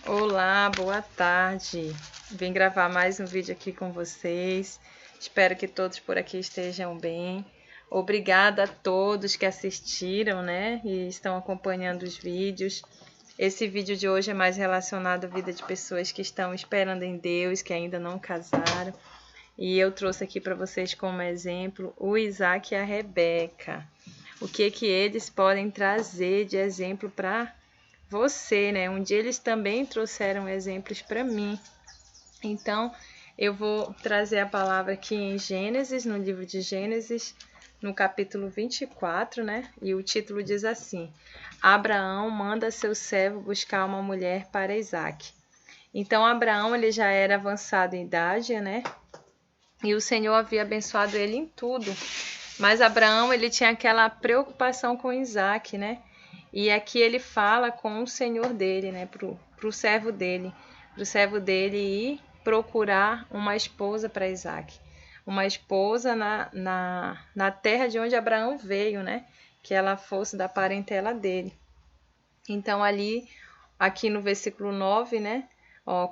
Olá, boa tarde. Vim gravar mais um vídeo aqui com vocês. Espero que todos por aqui estejam bem. Obrigada a todos que assistiram, né? E estão acompanhando os vídeos. Esse vídeo de hoje é mais relacionado à vida de pessoas que estão esperando em Deus, que ainda não casaram. E eu trouxe aqui para vocês como exemplo o Isaac e a Rebeca. O que eles podem trazer de exemplo para você, né? Um dia eles também trouxeram exemplos para mim. Então, eu vou trazer a palavra aqui em Gênesis, no livro de Gênesis, no capítulo 24, né? E o título diz assim: Abraão manda seu servo buscar uma mulher para Isaac. Então, Abraão ele já era avançado em idade, né? E o Senhor havia abençoado ele em tudo. Mas Abraão ele tinha aquela preocupação com Isaac, né? E aqui ele fala com o senhor dele, né? Pro servo dele ir procurar uma esposa para Isaac. Uma esposa na terra de onde Abraão veio, né? Que ela fosse da parentela dele. Então ali, aqui no versículo 9, né?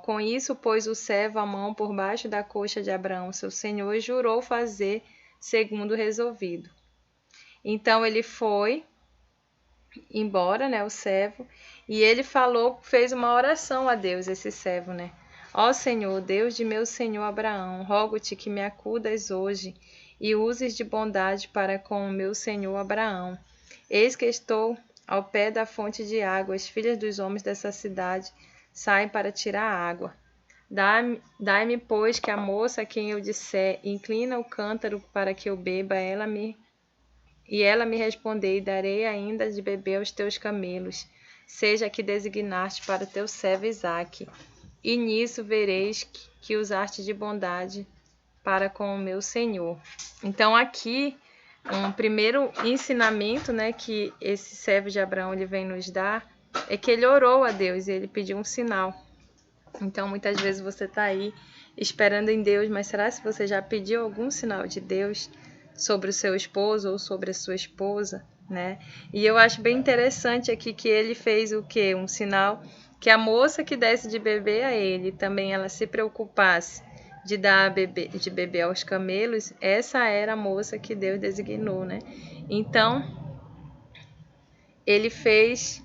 Com isso, pôs o servo a mão por baixo da coxa de Abraão, seu senhor, e jurou fazer segundo resolvido. Então ele foi embora, né, o servo, e ele fez uma oração a Deus, esse servo, né? Ó Senhor, Deus de meu senhor Abraão, rogo-te que me acudas hoje e uses de bondade para com o meu senhor Abraão. Eis que estou ao pé da fonte de água, as filhas dos homens dessa cidade saem para tirar água. Dai-me, pois, que a moça a quem eu disser, inclina o cântaro para que eu beba, ela me respondeu, darei ainda de beber aos teus camelos, seja que designaste para teu servo Isaque. E nisso vereis que usaste de bondade para com o meu senhor. Então aqui, um primeiro ensinamento, né, que esse servo de Abraão ele vem nos dar, é que ele orou a Deus e ele pediu um sinal. Então muitas vezes você está aí esperando em Deus, mas será que você já pediu algum sinal de Deus sobre o seu esposo ou sobre a sua esposa, né? E eu acho bem interessante aqui que ele fez o quê? Um sinal que a moça que desse de beber a ele, também ela se preocupasse de dar de beber aos camelos, essa era a moça que Deus designou, né? Então, ele fez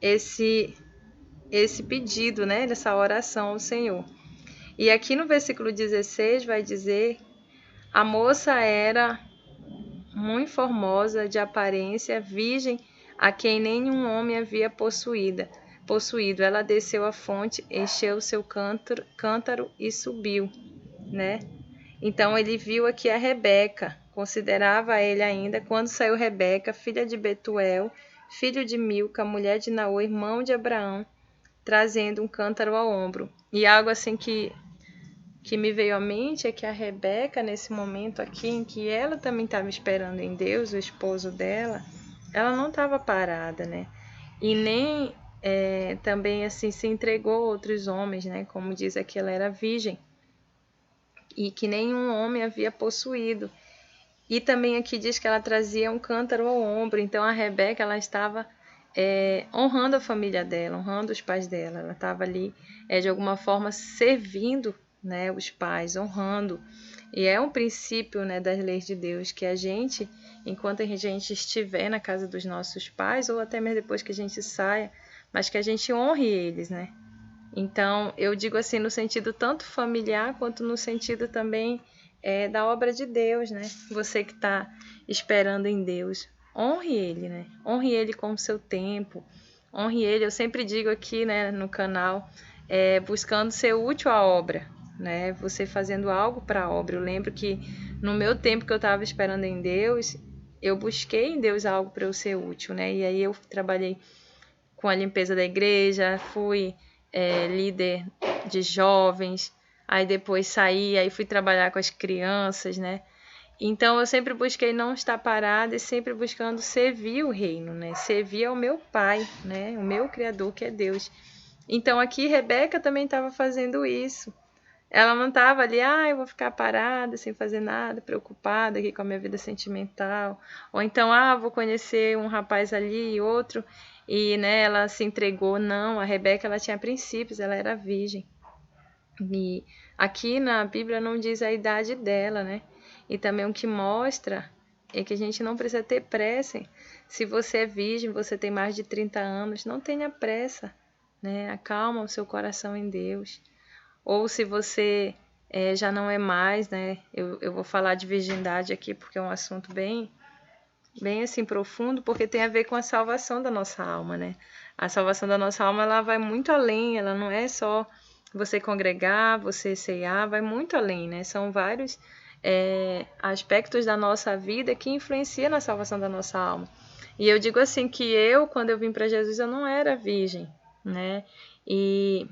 esse pedido, né? Essa oração ao Senhor. E aqui no versículo 16 vai dizer: a moça era muito formosa, de aparência, virgem, a quem nenhum homem havia possuído. Ela desceu à fonte, encheu o seu cântaro e subiu, né? Então ele viu aqui a Rebeca, considerava ele ainda, quando saiu Rebeca, filha de Betuel, filho de Milca, mulher de Naô, irmão de Abraão, trazendo um cântaro ao ombro. E algo assim que me veio à mente é que a Rebeca, nesse momento aqui, em que ela também estava esperando em Deus, o esposo dela, ela não estava parada, né? E nem também assim se entregou a outros homens, né? Como diz aqui, ela era virgem e que nenhum homem havia possuído. E também aqui diz que ela trazia um cântaro ao ombro. Então a Rebeca ela estava honrando a família dela, honrando os pais dela. Ela estava ali de alguma forma servindo, né, os pais, honrando. E é um princípio, né, das leis de Deus que a gente, enquanto a gente estiver na casa dos nossos pais ou até mesmo depois que a gente saia, mas que a gente honre eles, né? Então, eu digo assim no sentido tanto familiar quanto no sentido também da obra de Deus, né? Você que está esperando em Deus, honre Ele, né? Honre Ele com o seu tempo, honre Ele. Eu sempre digo aqui, né, no canal, buscando ser útil à obra, né? Você fazendo algo para a obra. Eu lembro que no meu tempo que eu estava esperando em Deus, eu busquei em Deus algo para eu ser útil, né? E aí eu trabalhei com a limpeza da igreja, fui líder de jovens, aí depois saí, aí fui trabalhar com as crianças, né? Então eu sempre busquei não estar parada e sempre buscando servir o reino, né? Servir ao meu pai, né? O meu criador que é Deus. Então aqui Rebeca também estava fazendo isso. Ela não estava ali, eu vou ficar parada, sem fazer nada, preocupada aqui com a minha vida sentimental. Ou então, vou conhecer um rapaz ali e outro, e, né, ela se entregou. Não, a Rebeca, ela tinha princípios, ela era virgem. E aqui na Bíblia não diz a idade dela, né? E também o que mostra é que a gente não precisa ter pressa. Se você é virgem, você tem mais de 30 anos, não tenha pressa, né? Acalma o seu coração em Deus. Ou se você já não é mais, né? Eu vou falar de virgindade aqui porque é um assunto bem assim profundo, porque tem a ver com a salvação da nossa alma, né? A salvação da nossa alma, ela vai muito além, ela não é só você congregar, você ceiar, vai muito além, né? São vários aspectos da nossa vida que influenciam na salvação da nossa alma. E eu digo assim que quando eu vim para Jesus, eu não era virgem, né? E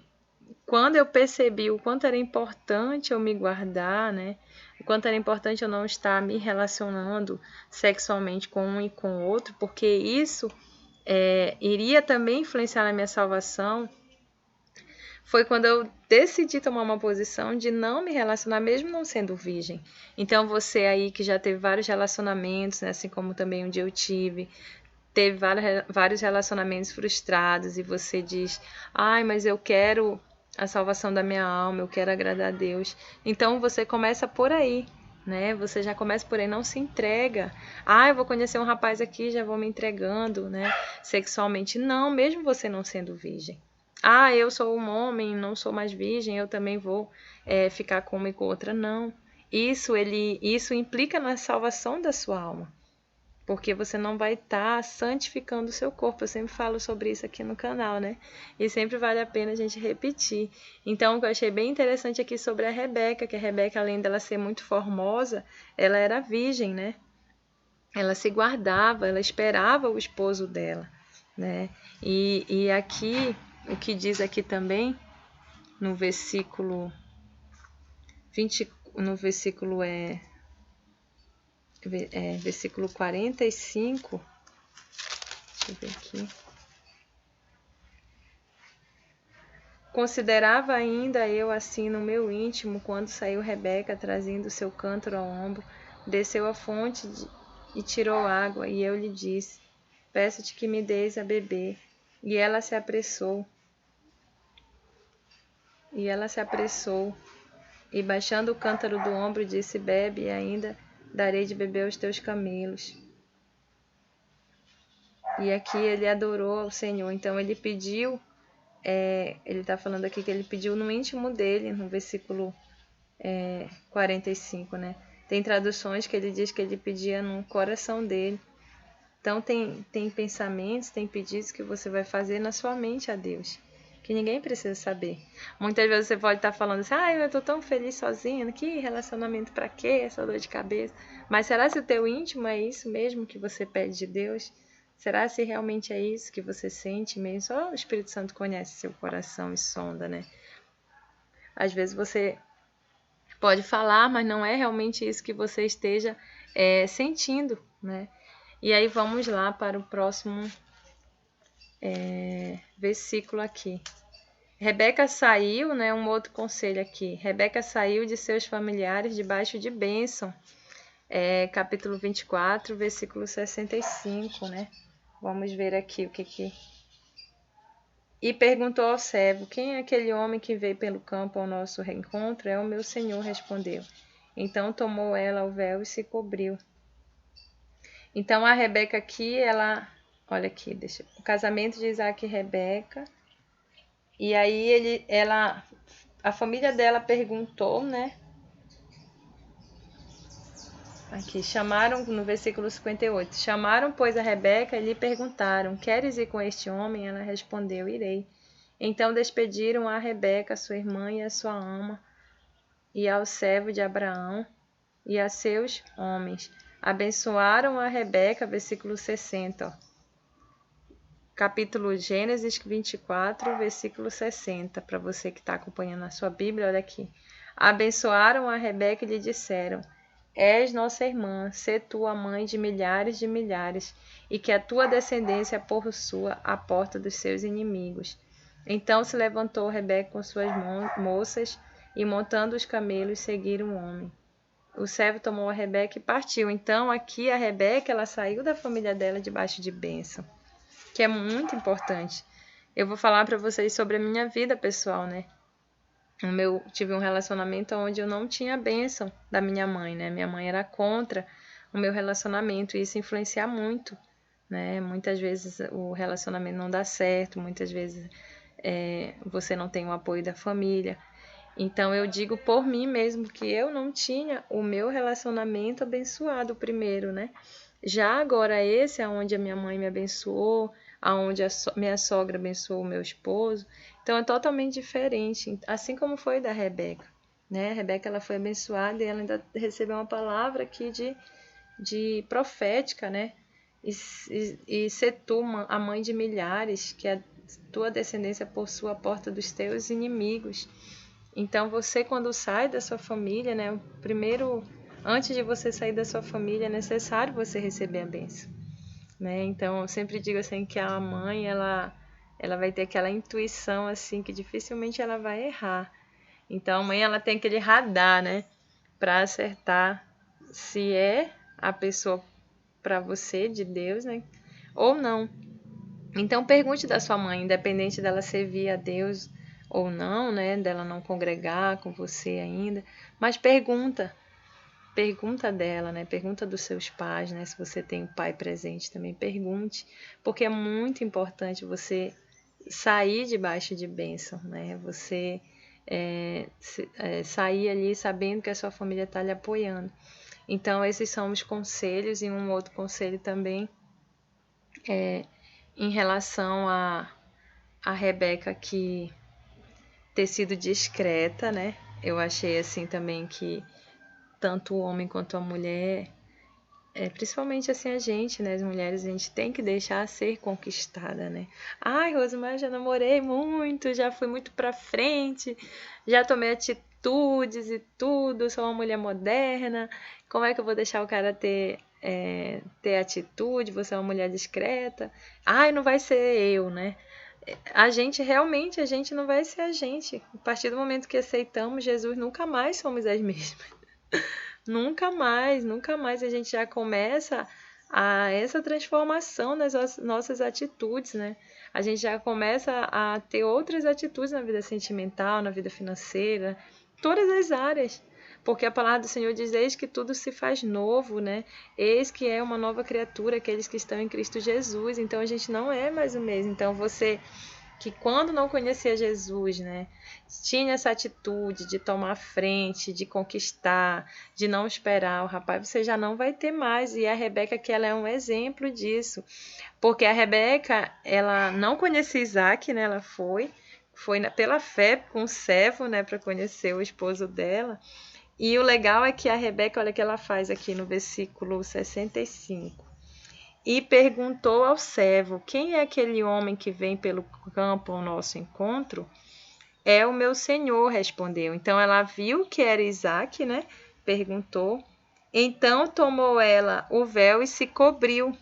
quando eu percebi o quanto era importante eu me guardar, né? O quanto era importante eu não estar me relacionando sexualmente com um e com o outro, porque isso iria também influenciar na minha salvação, foi quando eu decidi tomar uma posição de não me relacionar, mesmo não sendo virgem. Então, você aí que já teve vários relacionamentos, né, assim como também um dia eu teve vários relacionamentos frustrados e você diz, ai, mas eu quero a salvação da minha alma, eu quero agradar a Deus. Então, você começa por aí, né? Você já começa por aí, não se entrega. Ah, eu vou conhecer um rapaz aqui, já vou me entregando, né? Sexualmente. Não, mesmo você não sendo virgem. Ah, eu sou um homem, não sou mais virgem, eu também vou ficar com uma e com outra. Não. Isso implica na salvação da sua alma. Porque você não vai estar santificando o seu corpo. Eu sempre falo sobre isso aqui no canal, né? E sempre vale a pena a gente repetir. Então, o que eu achei bem interessante aqui sobre a Rebeca, que a Rebeca, além dela ser muito formosa, ela era virgem, né? Ela se guardava, ela esperava o esposo dela, né? E aqui, o que diz aqui também, no versículo 20, no versículo versículo 45, deixa eu ver aqui. Considerava ainda eu assim no meu íntimo, quando saiu Rebeca trazendo seu cântaro ao ombro, desceu à fonte e tirou água, e eu lhe disse, peço-te que me deis a beber. E ela se apressou, e baixando o cântaro do ombro, disse, bebe, e ainda darei de beber aos teus camelos. E aqui ele adorou ao Senhor, então ele pediu, ele está falando aqui que ele pediu no íntimo dele, no versículo 45, né? Tem traduções que ele diz que ele pedia no coração dele. Então tem pensamentos, tem pedidos que você vai fazer na sua mente a Deus, que ninguém precisa saber. Muitas vezes você pode estar falando assim, eu estou tão feliz sozinha, que relacionamento para quê, essa dor de cabeça? Mas será se o teu íntimo é isso mesmo que você pede de Deus? Será se realmente é isso que você sente mesmo? Só o Espírito Santo conhece seu coração e sonda, né? Às vezes você pode falar, mas não é realmente isso que você esteja sentindo, né? E aí vamos lá para o próximo versículo aqui. Rebeca saiu, né? Um outro conselho aqui. Rebeca saiu de seus familiares debaixo de bênção. Capítulo 24, versículo 65, né? Vamos ver aqui o que. E perguntou ao servo, quem é aquele homem que veio pelo campo ao nosso reencontro? É o meu senhor, respondeu. Então tomou ela o véu e se cobriu. Então a Rebeca aqui, olha aqui, o casamento de Isaac e Rebeca. E aí a família dela perguntou, né? Aqui, chamaram no versículo 58. Chamaram, pois, a Rebeca e lhe perguntaram, queres ir com este homem? Ela respondeu, irei. Então despediram a Rebeca, sua irmã e a sua ama, e ao servo de Abraão e a seus homens. Abençoaram a Rebeca, versículo 60. Ó. Capítulo Gênesis 24, versículo 60. Para você que está acompanhando a sua Bíblia, olha aqui. Abençoaram a Rebeca e lhe disseram, és nossa irmã, sê tu a mãe de milhares, e que a tua descendência possua a porta dos seus inimigos. Então se levantou Rebeca com suas moças, e montando os camelos, seguiram o homem. O servo tomou a Rebeca e partiu. Então aqui a Rebeca, ela saiu da família dela debaixo de bênção. que é muito importante. Eu vou falar para vocês sobre a minha vida pessoal, né? Tive um relacionamento onde eu não tinha a bênção da minha mãe, né? Minha mãe era contra o meu relacionamento e isso influencia muito, né? Muitas vezes o relacionamento não dá certo, muitas vezes você não tem o apoio da família. Então eu digo por mim mesmo que eu não tinha o meu relacionamento abençoado primeiro, né? Já agora esse é onde a minha mãe me abençoou, aonde minha sogra abençoou o meu esposo. Então é totalmente diferente, assim como foi da Rebeca, né? A Rebeca ela foi abençoada e ela ainda recebeu uma palavra aqui de profética, né? E ser tu a mãe de milhares, que a tua descendência possua a porta dos teus inimigos. Então você quando sai da sua família, né? Primeiro, antes de você sair da sua família, é necessário você receber a bênção, né? Então eu sempre digo assim que a mãe ela vai ter aquela intuição assim que dificilmente ela vai errar. Então a mãe ela tem aquele radar, né? Para acertar se é a pessoa para você de Deus, né? Ou não. Então pergunte da sua mãe, independente dela servir a Deus ou não, né? Dela não congregar com você ainda, mas pergunta dela, né? Pergunta dos seus pais, né? Se você tem um pai presente também, pergunte, porque é muito importante você sair debaixo de bênção, né? Você sair ali sabendo que a sua família está lhe apoiando. Então, esses são os conselhos, e um outro conselho também em relação a Rebeca que ter sido discreta, né? Eu achei assim também que tanto o homem quanto a mulher, principalmente assim a gente, né, as mulheres, a gente tem que deixar ser conquistada, né? Ai, Rosemar, já namorei muito, já fui muito pra frente, já tomei atitudes e tudo, sou uma mulher moderna, como é que eu vou deixar o cara ter atitude, você é uma mulher discreta? Ai, não vai ser eu, né? A gente não vai ser a gente. A partir do momento que aceitamos Jesus, nunca mais somos as mesmas. Nunca mais a gente já começa essa transformação nas nossas atitudes, né? A gente já começa a ter outras atitudes na vida sentimental, na vida financeira, todas as áreas. Porque a palavra do Senhor diz: eis que tudo se faz novo, né? Eis que é uma nova criatura, aqueles que estão em Cristo Jesus. Então a gente não é mais o mesmo. Então você que quando não conhecia Jesus, né, tinha essa atitude de tomar frente, de conquistar, de não esperar o rapaz, você já não vai ter mais. E a Rebeca, que ela é um exemplo disso, porque a Rebeca, ela não conhecia Isaac, né, ela foi pela fé com o servo, né, para conhecer o esposo dela. E o legal é que a Rebeca, olha o que ela faz aqui no versículo 65. E perguntou ao servo: quem é aquele homem que vem pelo campo ao nosso encontro? É o meu senhor, respondeu. Então ela viu que era Isaque, né? Perguntou. Então tomou ela o véu e se cobriu.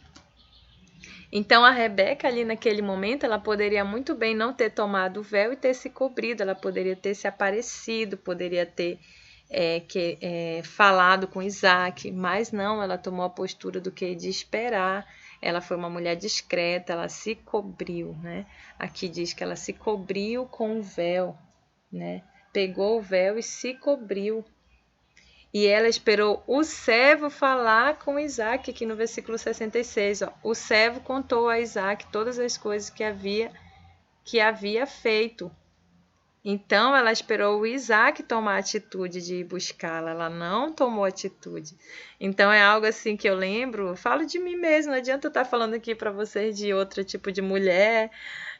Então a Rebeca ali naquele momento, ela poderia muito bem não ter tomado o véu e ter se cobrido, ela poderia ter se aparecido, poderia ter falado com Isaac, mas não, ela tomou a postura do que de esperar. Ela foi uma mulher discreta, ela se cobriu, né? Aqui diz que ela se cobriu com o véu, né? Pegou o véu e se cobriu. E ela esperou o servo falar com Isaac, aqui no versículo 66. Ó. O servo contou a Isaac todas as coisas que havia feito. Então ela esperou o Isaac tomar a atitude de ir buscá-la, ela não tomou atitude. Então é algo assim que eu lembro, falo de mim mesma, não adianta eu estar falando aqui para vocês de outro tipo de mulher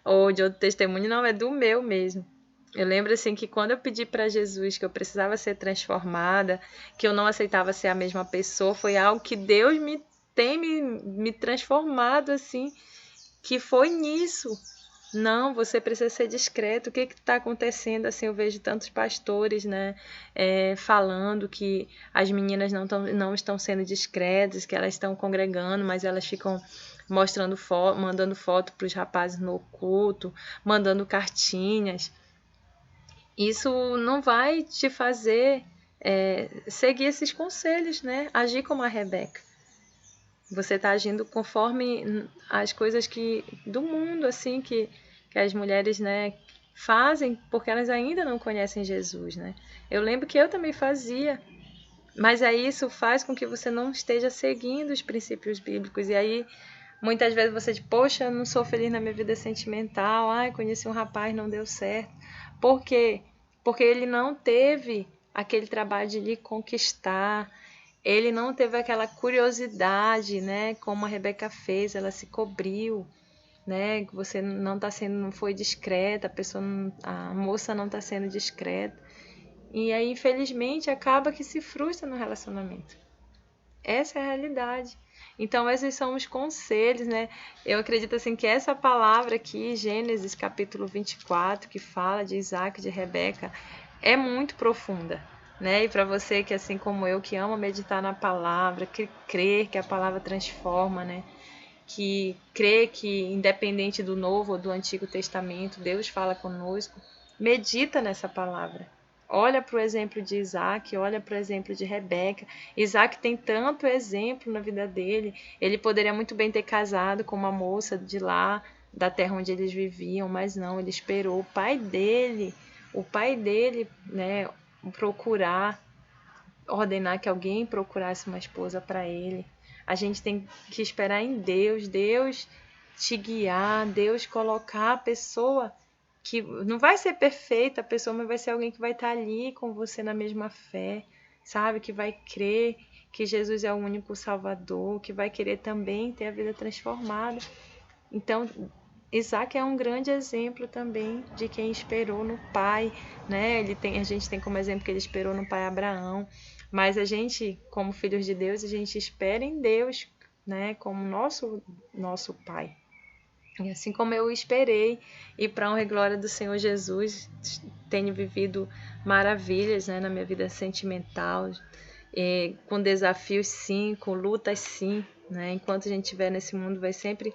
ou de outro testemunho, não, é do meu mesmo. Eu lembro assim que quando eu pedi para Jesus que eu precisava ser transformada, que eu não aceitava ser a mesma pessoa, foi algo que Deus tem me transformado assim, que foi nisso. Não, você precisa ser discreto. O que está acontecendo? Assim, eu vejo tantos pastores, né, falando que as meninas não estão sendo discretas, que elas estão congregando, mas elas ficam mandando foto para os rapazes no culto, mandando cartinhas. Isso não vai te fazer seguir esses conselhos, né? Agir como a Rebeca. Você está agindo conforme as coisas do mundo, assim, que as mulheres, né, fazem, porque elas ainda não conhecem Jesus, né? Eu lembro que eu também fazia, mas aí isso faz com que você não esteja seguindo os princípios bíblicos. E aí, muitas vezes você diz, poxa, eu não sou feliz na minha vida sentimental, ai, conheci um rapaz, não deu certo. Por quê? Porque ele não teve aquele trabalho de lhe conquistar, ele não teve aquela curiosidade, né? Como a Rebeca fez, ela se cobriu, né? Você não foi discreta, a moça não está sendo discreta. E aí, infelizmente, acaba que se frustra no relacionamento. Essa é a realidade. Então, esses são os conselhos, né? Eu acredito assim que essa palavra aqui, Gênesis capítulo 24, que fala de Isaac e de Rebeca, é muito profunda, né? E para você que, assim como eu, que ama meditar na palavra, que crer que a palavra transforma, né? Que crê que, independente do Novo ou do Antigo Testamento, Deus fala conosco, medita nessa palavra. Olha para o exemplo de Isaac, olha para o exemplo de Rebeca. Isaac tem tanto exemplo na vida dele. Ele poderia muito bem ter casado com uma moça de lá, da terra onde eles viviam, mas não, ele esperou o pai dele, né, ordenar que alguém procurasse uma esposa para ele. A gente tem que esperar em Deus, Deus te guiar, Deus colocar a pessoa que não vai ser perfeita a pessoa, mas vai ser alguém que vai estar ali com você na mesma fé, sabe? Que vai crer que Jesus é o único Salvador, que vai querer também ter a vida transformada. Então, Isaac é um grande exemplo também de quem esperou no pai, né? A gente tem como exemplo que ele esperou no pai Abraão, mas a gente, como filhos de Deus, a gente espera em Deus, né? Como nosso pai. E assim como eu esperei, e para a honra e glória do Senhor Jesus, tenho vivido maravilhas, né, na minha vida sentimental, com desafios sim, com lutas sim, né? Enquanto a gente estiver nesse mundo vai sempre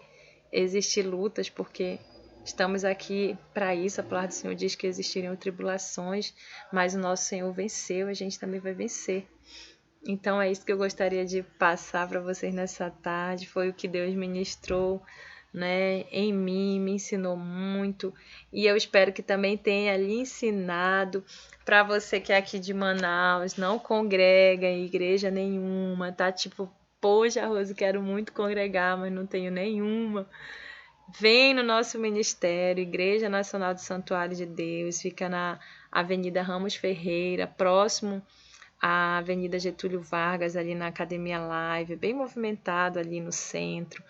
existir lutas, porque estamos aqui para isso. A palavra do Senhor diz que existiriam tribulações, mas o nosso Senhor venceu, a gente também vai vencer. Então é isso que eu gostaria de passar para vocês nessa tarde, foi o que Deus ministrou, né, em mim, me ensinou muito, e eu espero que também tenha lhe ensinado. Para você que é aqui de Manaus, não congrega em igreja nenhuma, tá? Tipo, poxa, Rose, quero muito congregar, mas não tenho nenhuma. Vem no nosso ministério, Igreja Nacional do Santuário de Deus, fica na Avenida Ramos Ferreira, próximo à Avenida Getúlio Vargas, ali na Academia Live, bem movimentado ali no centro.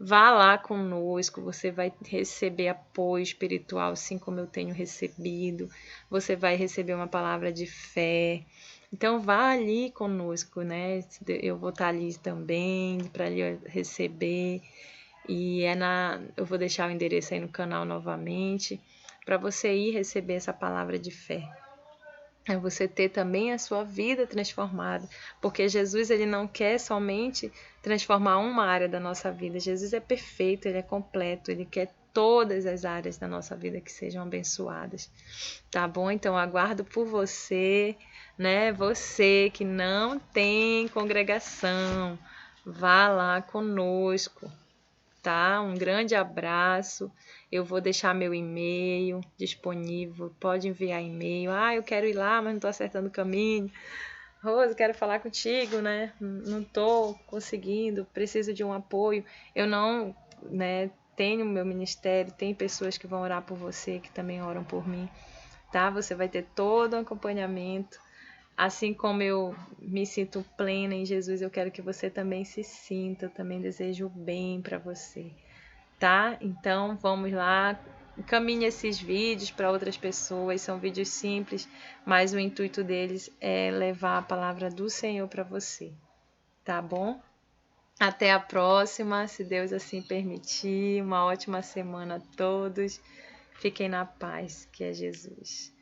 Vá lá conosco, você vai receber apoio espiritual, assim como eu tenho recebido. Você vai receber uma palavra de fé. Então, vá ali conosco, né? Eu vou estar ali também para lhe receber. E eu vou deixar o endereço aí no canal novamente, para você ir receber essa palavra de fé. É você ter também a sua vida transformada, porque Jesus ele não quer somente transformar uma área da nossa vida. Jesus é perfeito, ele é completo, ele quer todas as áreas da nossa vida que sejam abençoadas. Tá bom? Então aguardo por você, né? Você que não tem congregação, vá lá conosco. Tá? Um grande abraço. Eu vou deixar meu e-mail disponível. Pode enviar e-mail. Ah, eu quero ir lá, mas não estou acertando o caminho. Rose, quero falar contigo, né? Não estou conseguindo, preciso de um apoio. Eu não, né, tenho meu ministério, tem pessoas que vão orar por você, que também oram por mim, tá? Você vai ter todo um acompanhamento. Assim como eu me sinto plena em Jesus, eu quero que você também se sinta. Eu também desejo o bem para você, tá? Então, vamos lá. Encaminhe esses vídeos para outras pessoas. São vídeos simples, mas o intuito deles é levar a palavra do Senhor para você, tá bom? Até a próxima, se Deus assim permitir. Uma ótima semana a todos. Fiquem na paz, que é Jesus.